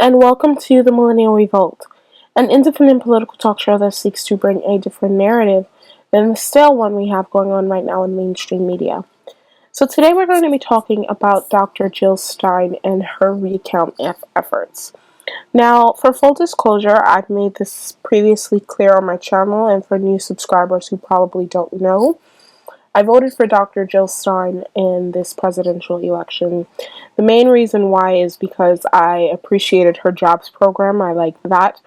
and welcome to the Millennial Revolt, an independent political talk show that seeks to bring a different narrative than the stale one we have going on right now in mainstream media. So today we're going to be talking about Dr. Jill Stein and her recount efforts. Now, for full disclosure, I've made this previously clear on my channel, and for new subscribers who probably don't know, I voted for Dr. Jill Stein in this presidential election. The main reason why is because I appreciated her jobs program. I like that,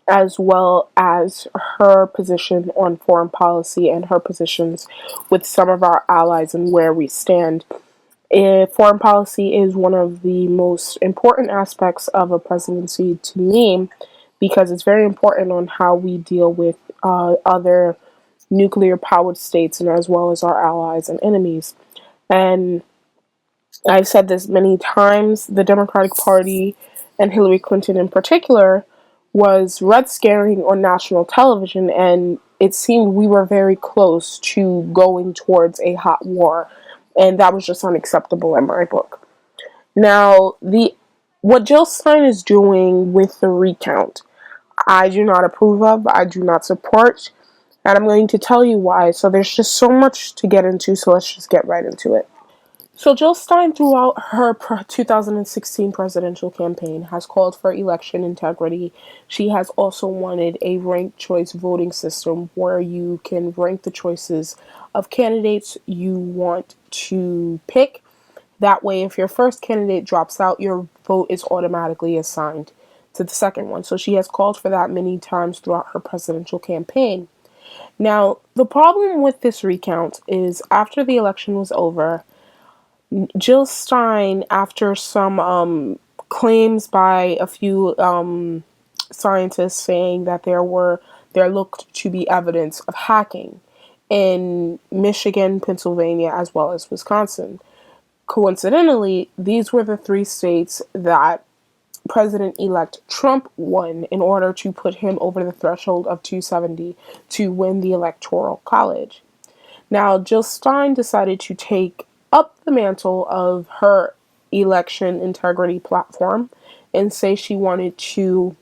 as well as her position on foreign policy and her positions with some of our allies and where we stand. Foreign policy is one of the most important aspects of a presidency to me because it's very important on how we deal with other nuclear powered states and as well as our allies and enemies. And I've said this many times, the Democratic Party and Hillary Clinton in particular was red scaring on national television, and it seemed we were very close to going towards a hot war, and that was just unacceptable in my book. Now, what Jill Stein is doing with the recount, I do not approve of, I do not support, and I'm going to tell you why. So there's just so much to get into, so let's just get right into it. So Jill Stein, throughout her 2016 presidential campaign, has called for election integrity. She has also wanted a ranked choice voting system where you can rank the choices of candidates you want to pick. That way, if your first candidate drops out, your vote is automatically assigned to the second one. So she has called for that many times throughout her presidential campaign. Now, the problem with this recount is after the election was over, Jill Stein, after some claims by a few scientists saying that there looked to be evidence of hacking in Michigan, Pennsylvania, as well as Wisconsin. Coincidentally, these were the three states that President-elect Trump won in order to put him over the threshold of 270 to win the Electoral College. Now, Jill Stein decided to take up the mantle of her election integrity platform and say she wanted to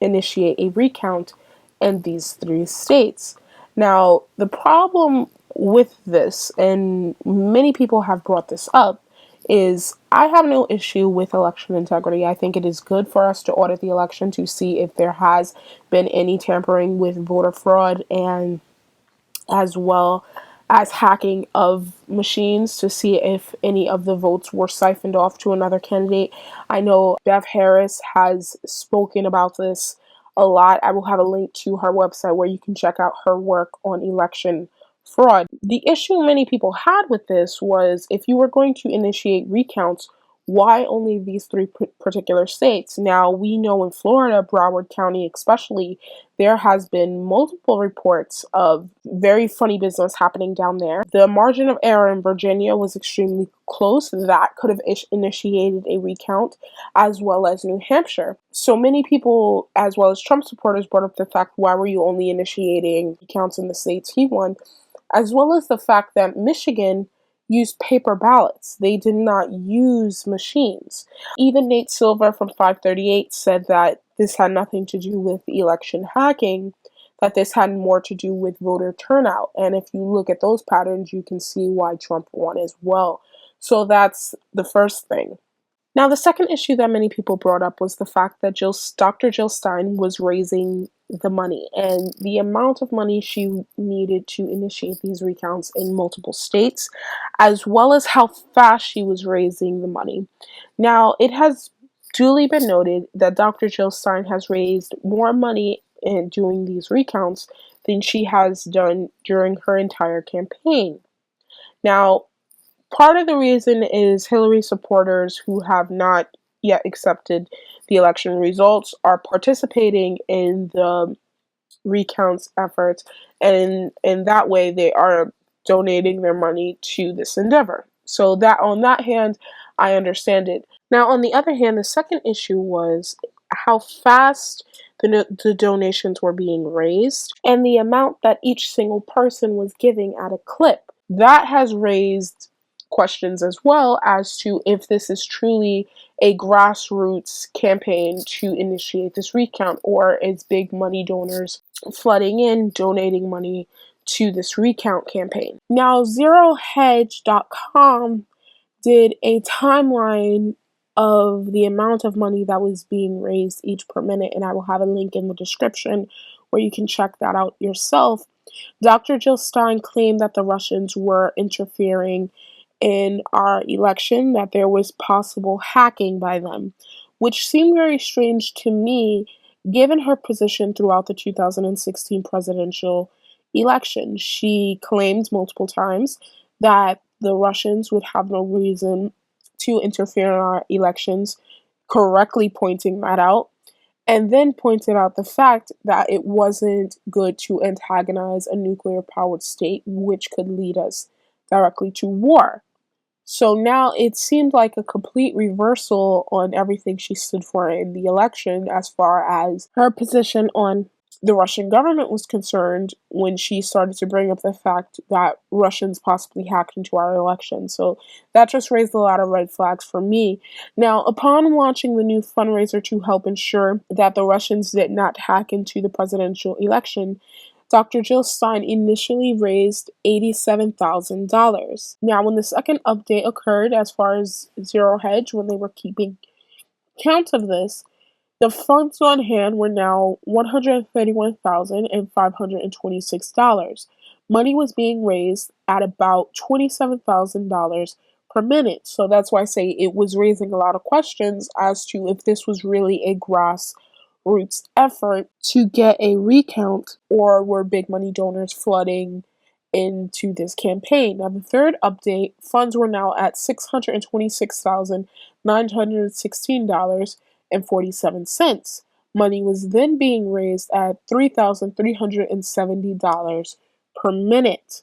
initiate a recount in these three states. Now, the problem with this, and many people have brought this up, is I have no issue with election integrity. I think it is good for us to audit the election to see if there has been any tampering with voter fraud and as well as hacking of machines to see if any of the votes were siphoned off to another candidate. I know Bev Harris has spoken about this a lot. I will have a link to her website where you can check out her work on election fraud. The issue many people had with this was if you were going to initiate recounts, why only these three particular states? Now, we know in Florida, Broward County especially, there has been multiple reports of very funny business happening down there. The margin of error in Virginia was extremely close. That could have initiated a recount, as well as New Hampshire. So many people, as well as Trump supporters, brought up the fact, why were you only initiating recounts in the states he won? As well as the fact that Michigan used paper ballots. They did not use machines. Even Nate Silver from 538 said that this had nothing to do with election hacking, that this had more to do with voter turnout. And if you look at those patterns, you can see why Trump won as well. So that's the first thing. Now, the second issue that many people brought up was the fact that Dr. Jill Stein was raising the money and the amount of money she needed to initiate these recounts in multiple states, as well as how fast she was raising the money. Now, it has duly been noted that Dr. Jill Stein has raised more money in doing these recounts than she has done during her entire campaign. Now, part of the reason is Hillary supporters who have not yet accepted the election results are participating in the recounts efforts, and in that way they are donating their money to this endeavor. So that on that hand, I understand it. Now, on the other hand, the second issue was how fast the donations were being raised and the amount that each single person was giving at a clip. That has raised questions as well as to if this is truly a grassroots campaign to initiate this recount, or is big money donors flooding in, donating money to this recount campaign. Now, ZeroHedge.com did a timeline of the amount of money that was being raised each per minute, and I will have a link in the description where you can check that out yourself. Dr. Jill Stein claimed that the Russians were interfering in our election, that there was possible hacking by them, which seemed very strange to me given her position throughout the 2016 presidential election. She claimed multiple times that the Russians would have no reason to interfere in our elections, correctly pointing that out, and then pointed out the fact that it wasn't good to antagonize a nuclear-powered state, which could lead us directly to war. So now it seemed like a complete reversal on everything she stood for in the election as far as her position on the Russian government was concerned when she started to bring up the fact that Russians possibly hacked into our election. So that just raised a lot of red flags for me. Now, upon launching the new fundraiser to help ensure that the Russians did not hack into the presidential election, Dr. Jill Stein initially raised $87,000. Now, when the second update occurred, as far as Zero Hedge, when they were keeping count of this, the funds on hand were now $131,526. Money was being raised at about $27,000 per minute. So that's why I say it was raising a lot of questions as to if this was really a grassroots effort to get a recount, or were big money donors flooding into this campaign. Now, the third update, funds were now at $626,916.47. Money was then being raised at $3,370 per minute.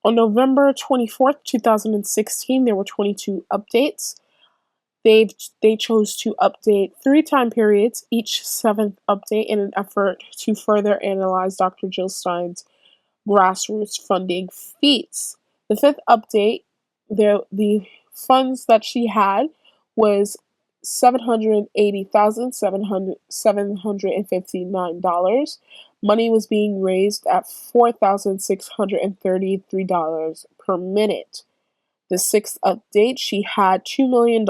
On November 24th, 2016, there were 22 updates. They chose to update 3 time periods, each 7th update, in an effort to further analyze Dr. Jill Stein's grassroots funding feats. The 5th update, the funds that she had was $780,759. Money was being raised at $4,633 per minute. The 6th update, she had $2 million.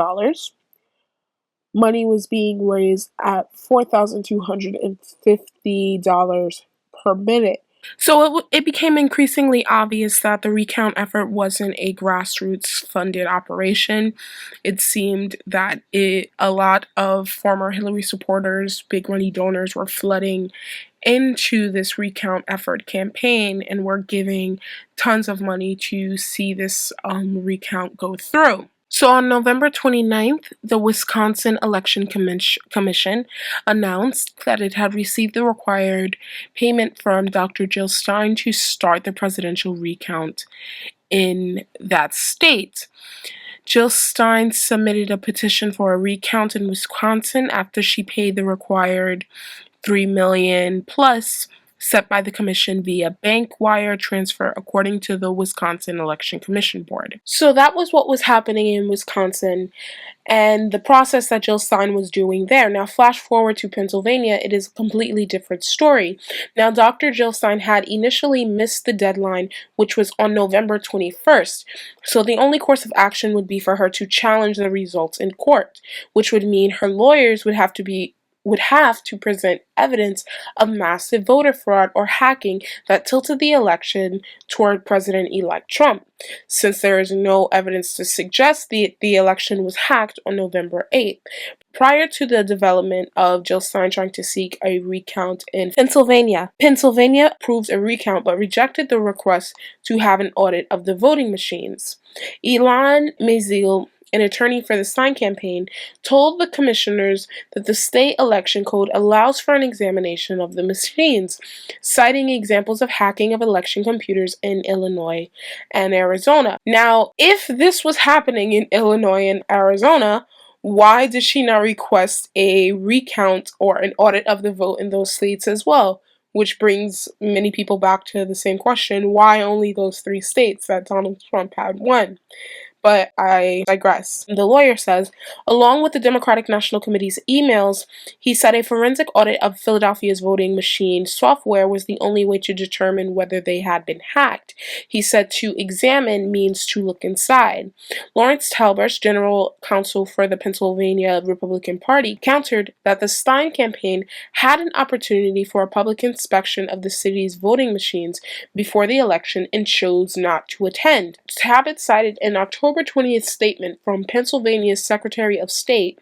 Money was being raised at $4,250 per minute. So it became increasingly obvious that the recount effort wasn't a grassroots funded operation. It seemed that a lot of former Hillary supporters, big money donors, were flooding into this recount effort campaign and were giving tons of money to see this recount go through. So on November 29th, the Wisconsin Election Commission announced that it had received the required payment from Dr. Jill Stein to start the presidential recount in that state. Jill Stein submitted a petition for a recount in Wisconsin after she paid the required $3 million plus set by the commission via bank wire transfer, according to the Wisconsin Election Commission Board. So that was what was happening in Wisconsin and the process that Jill Stein was doing there. Now, flash forward to Pennsylvania, it is a completely different story. Now, Dr. Jill Stein had initially missed the deadline, which was on November 21st. So the only course of action would be for her to challenge the results in court, which would mean her lawyers would have to present evidence of massive voter fraud or hacking that tilted the election toward President-elect Trump, since there is no evidence to suggest the election was hacked on November 8th. Prior to the development of Jill Stein trying to seek a recount in Pennsylvania, approved a recount but rejected the request to have an audit of the voting machines. Ilan Maisel, an attorney for the Stein campaign, told the commissioners that the state election code allows for an examination of the machines, citing examples of hacking of election computers in Illinois and Arizona. Now, if this was happening in Illinois and Arizona, why did she not request a recount or an audit of the vote in those states as well? which brings many people back to the same question: why only those 3 states that Donald Trump had won? But I digress. The lawyer says, along with the Democratic National Committee's emails, he said a forensic audit of Philadelphia's voting machine software was the only way to determine whether they had been hacked. He said to examine means to look inside. Lawrence Talbot, general counsel for the Pennsylvania Republican Party, countered that the Stein campaign had an opportunity for a public inspection of the city's voting machines before the election and chose not to attend. Talbot cited an October 20th statement from Pennsylvania's Secretary of State,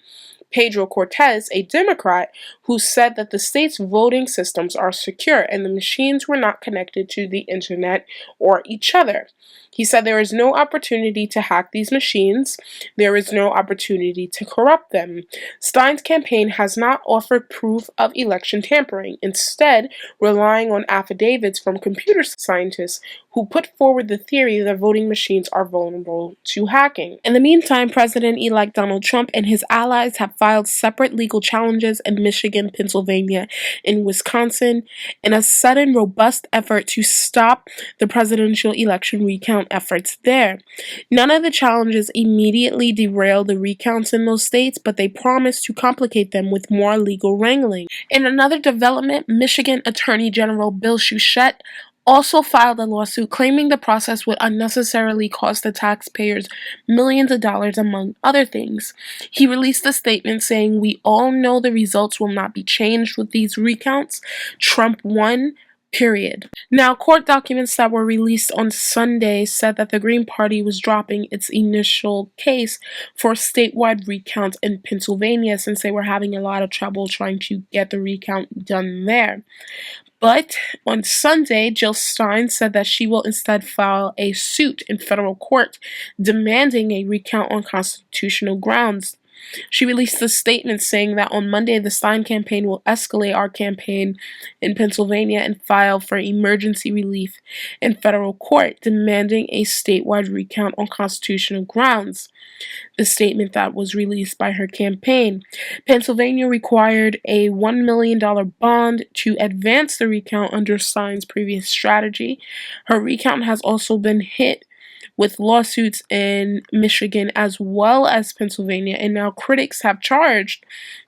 Pedro Cortez, a Democrat, who said that the state's voting systems are secure and the machines were not connected to the internet or each other. He said there is no opportunity to hack these machines. There is no opportunity to corrupt them. Stein's campaign has not offered proof of election tampering, instead relying on affidavits from computer scientists who put forward the theory that voting machines are vulnerable to hacking. In the meantime, President-elect Donald Trump and his allies have filed separate legal challenges in Michigan, Pennsylvania, and Wisconsin in a sudden, robust effort to stop the presidential election recount efforts there. None of the challenges immediately derail the recounts in those states, but they promise to complicate them with more legal wrangling. In another development, Michigan Attorney General Bill Schuette also filed a lawsuit claiming the process would unnecessarily cost the taxpayers millions of dollars, among other things. He released a statement saying, "We all know the results will not be changed with these recounts. Trump won. Period." Now, court documents that were released on Sunday said that the Green Party was dropping its initial case for statewide recounts in Pennsylvania since they were having a lot of trouble trying to get the recount done there. But on Sunday, Jill Stein said that she will instead file a suit in federal court demanding a recount on constitutional grounds. She released a statement saying that on Monday, the Stein campaign will escalate our campaign in Pennsylvania and file for emergency relief in federal court, demanding a statewide recount on constitutional grounds. The statement that was released by her campaign. Pennsylvania required a $1 million bond to advance the recount under Stein's previous strategy. Her recount has also been hit with lawsuits in Michigan as well as Pennsylvania, and now critics have charged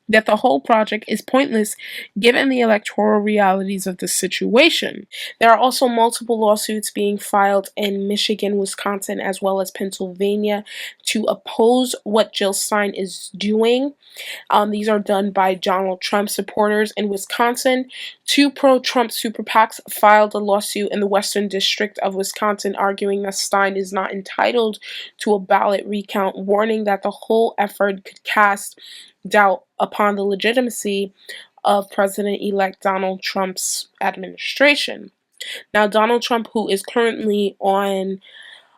that the whole project is pointless given the electoral realities of the situation. There are also multiple lawsuits being filed in Michigan, Wisconsin, as well as Pennsylvania to oppose what Jill Stein is doing. These are done by Donald Trump supporters. In Wisconsin, 2 pro-Trump super PACs filed a lawsuit in the Western District of Wisconsin arguing that Stein is not entitled to a ballot recount, warning that the whole effort could cast doubt upon the legitimacy of President-elect Donald Trump's administration. Now, Donald Trump, who is currently on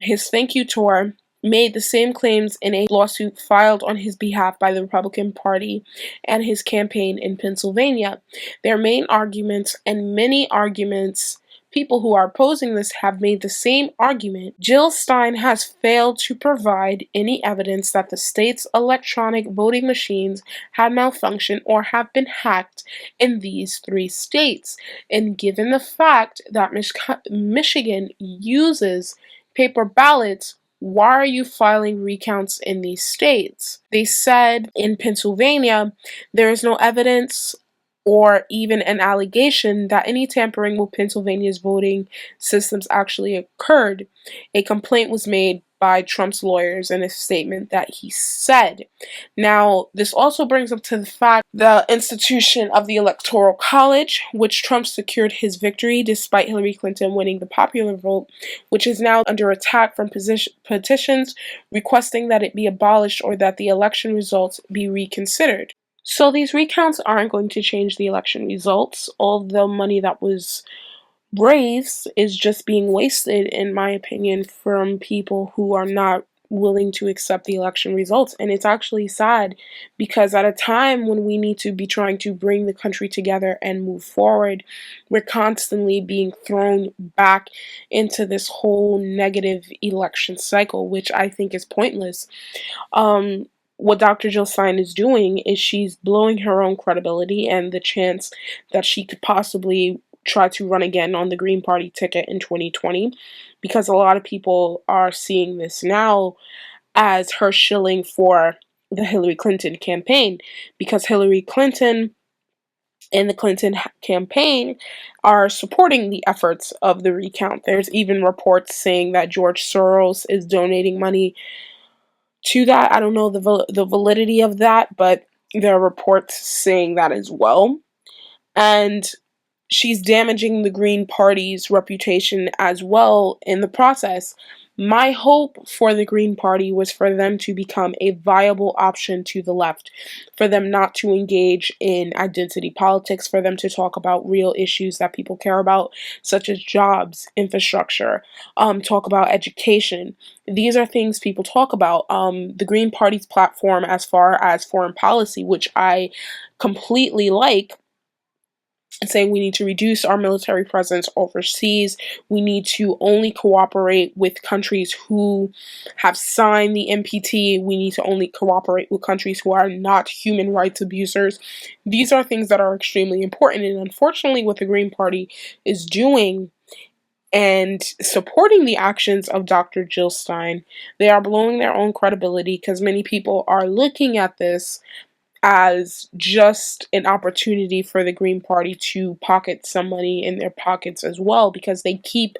his thank you tour, made the same claims in a lawsuit filed on his behalf by the Republican Party and his campaign in Pennsylvania. Their main arguments, and many arguments, people who are opposing this have made the same argument. Jill Stein has failed to provide any evidence that the state's electronic voting machines have malfunctioned or have been hacked in these 3 states. And given the fact that Michigan uses paper ballots, why are you filing recounts in these states? They said in Pennsylvania, there is no evidence or even an allegation that any tampering with Pennsylvania's voting systems actually occurred. A complaint was made by Trump's lawyers in a statement that he said. Now, this also brings up to the fact the institution of the Electoral College, which Trump secured his victory despite Hillary Clinton winning the popular vote, which is now under attack from petitions requesting that it be abolished or that the election results be reconsidered. So these recounts aren't going to change the election results. All the money that was raised is just being wasted, in my opinion, from people who are not willing to accept the election results. And it's actually sad because at a time when we need to be trying to bring the country together and move forward, we're constantly being thrown back into this whole negative election cycle, which I think is pointless. What Dr. Jill Stein is doing is she's blowing her own credibility and the chance that she could possibly try to run again on the Green Party ticket in 2020, because a lot of people are seeing this now as her shilling for the Hillary Clinton campaign, because Hillary Clinton and the Clinton campaign are supporting the efforts of the recount. There's even reports saying that George Soros is donating money to that. I don't know the validity of that, but there are reports saying that as well. And she's damaging the Green Party's reputation as well in the process. My hope for the Green Party was for them to become a viable option to the left, for them not to engage in identity politics, for them to talk about real issues that people care about, such as jobs, infrastructure, talk about education. These are things people talk about. The Green Party's platform as far as foreign policy, which I completely like, saying we need to reduce our military presence overseas. We need to only cooperate with countries who have signed the NPT. We need to only cooperate with countries who are not human rights abusers. These are things that are extremely important, and unfortunately what the Green Party is doing and supporting the actions of Dr. Jill Stein, they are blowing their own credibility, because many people are looking at this as just an opportunity for the Green Party to pocket some money in their pockets as well, because they keep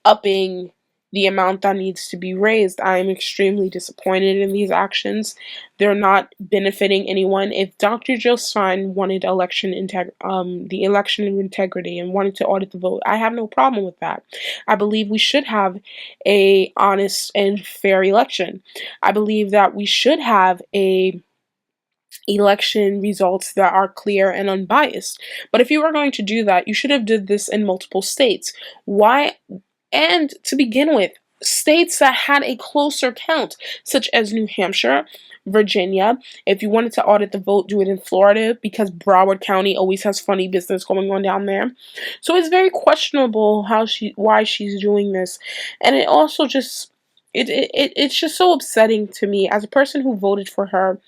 upping the amount that needs to be raised. I am extremely disappointed in these actions. They're not benefiting anyone. If Dr. Jill Stein wanted the election of integrity and wanted to audit the vote, I have no problem with that. I believe we should have a honest and fair election. I believe that we should have a election results that are clear and unbiased. But if you were going to do that, you should have did this in multiple states. Why? And to begin with, states that had a closer count, such as New Hampshire, Virginia. If you wanted to audit the vote, do it in Florida, because Broward County always has funny business going on down there. So it's very questionable why she's doing this. And it also just it's just so upsetting to me as a person who voted for her,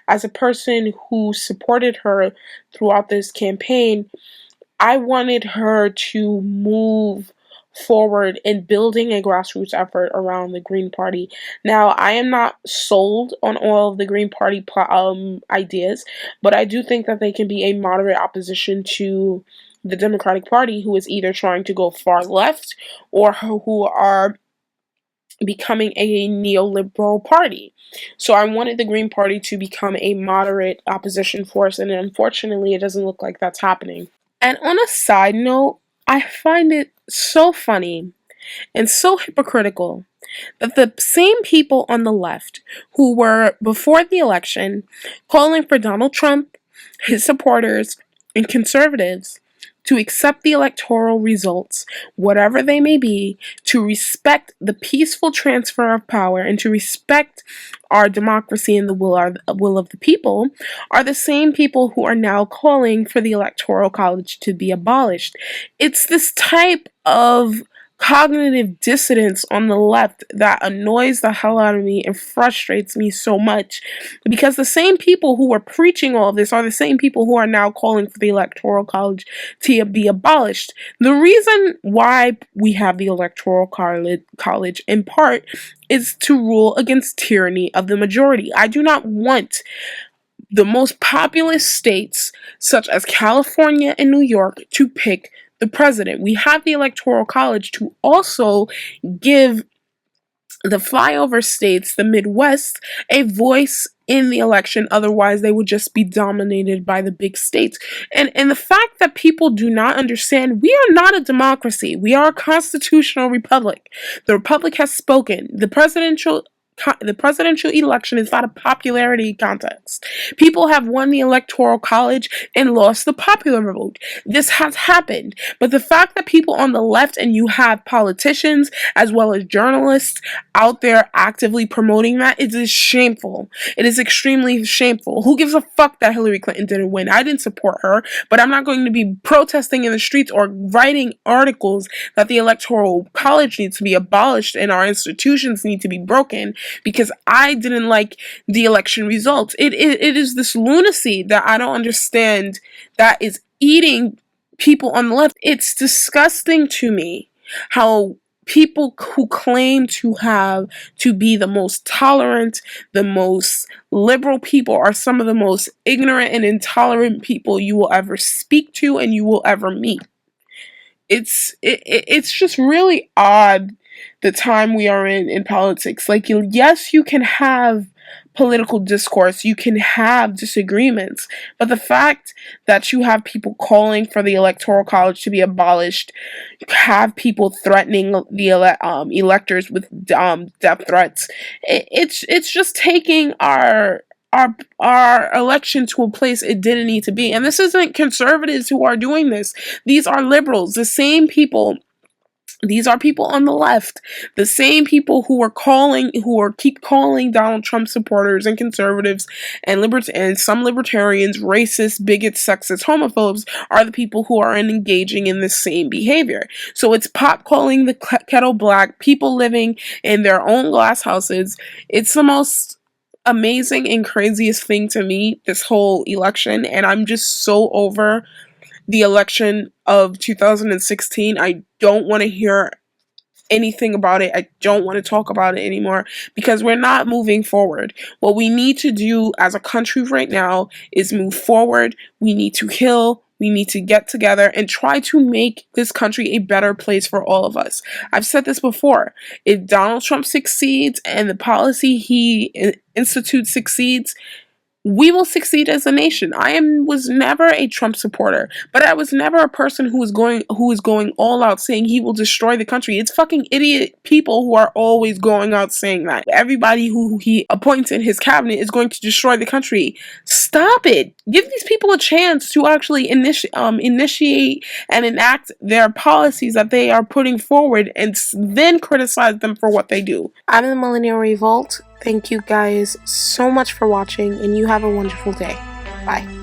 as a person who supported her throughout this campaign. I wanted her to move forward in building a grassroots effort around the Green Party. Now, I am not sold on all of the Green Party ideas, but I do think that they can be a moderate opposition to the Democratic Party, who is either trying to go far left or who are becoming a neoliberal party. So I wanted the Green Party to become a moderate opposition force, and unfortunately it doesn't look like that's happening. And on a side note, I find it so funny and so hypocritical that the same people on the left who were, before the election, calling for Donald Trump, his supporters, and conservatives to accept the electoral results, whatever they may be, to respect the peaceful transfer of power, and to respect our democracy and the will of the people, are the same people who are now calling for the Electoral College to be abolished. It's this type of cognitive dissonance on the left that annoys the hell out of me and frustrates me so much, because the same people who were preaching all of this are the same people who are now calling for the Electoral College to be abolished. The reason why we have the Electoral College in part is to rule against tyranny of the majority. I do not want the most populous states, such as California and New York, to pick the president. We have the Electoral College to also give the flyover states, the Midwest, a voice in the election. Otherwise, they would just be dominated by the big states. And the fact that people do not understand, we are not a democracy. We are a constitutional republic. The republic has spoken. The presidential election is not a popularity contest. People have won the Electoral College and lost the popular vote. This has happened. But the fact that people on the left, and you have politicians as well as journalists out there actively promoting that, it is shameful. It is extremely shameful. Who gives a fuck that Hillary Clinton didn't win? I didn't support her, but I'm not going to be protesting in the streets or writing articles that the Electoral College needs to be abolished and our institutions need to be broken because I didn't like the election results. It is this lunacy that I don't understand that is eating people on the left. It's disgusting to me how people who claim to be the most tolerant, the most liberal people are some of the most ignorant and intolerant people you will ever speak to and you will ever meet. It's just really odd the time we are in politics. Like, yes, you can have political discourse, you can have disagreements, but the fact that you have people calling for the Electoral College to be abolished, have people threatening the electors with death threats, it's just taking our election to a place it didn't need to be. And this isn't conservatives who are doing this. These are liberals, the same people. These are people on the left, the same people who keep calling Donald Trump supporters and conservatives and some libertarians racist, bigots, sexists, homophobes, are the people who are engaging in the same behavior. So it's pot calling the kettle black, people living in their own glass houses. It's the most amazing and craziest thing to me, this whole election, and I'm just so over the election of 2016. I don't want to hear anything about it. I don't want to talk about it anymore because we're not moving forward. What we need to do as a country right now is move forward. We need to heal. We need to get together and try to make this country a better place for all of us. I've said this before. If Donald Trump succeeds and the policy he institutes succeeds, we will succeed as a nation. Was never a Trump supporter, but I was never a person who is going all out saying he will destroy the country. It's fucking idiot people who are always going out saying that everybody who he appoints in his cabinet is going to destroy the country. Stop it. Give these people a chance to actually initiate and enact their policies that they are putting forward, and then criticize them for what they do. I'm the Millennial Revolt. Thank you guys so much for watching, and you have a wonderful day. Bye.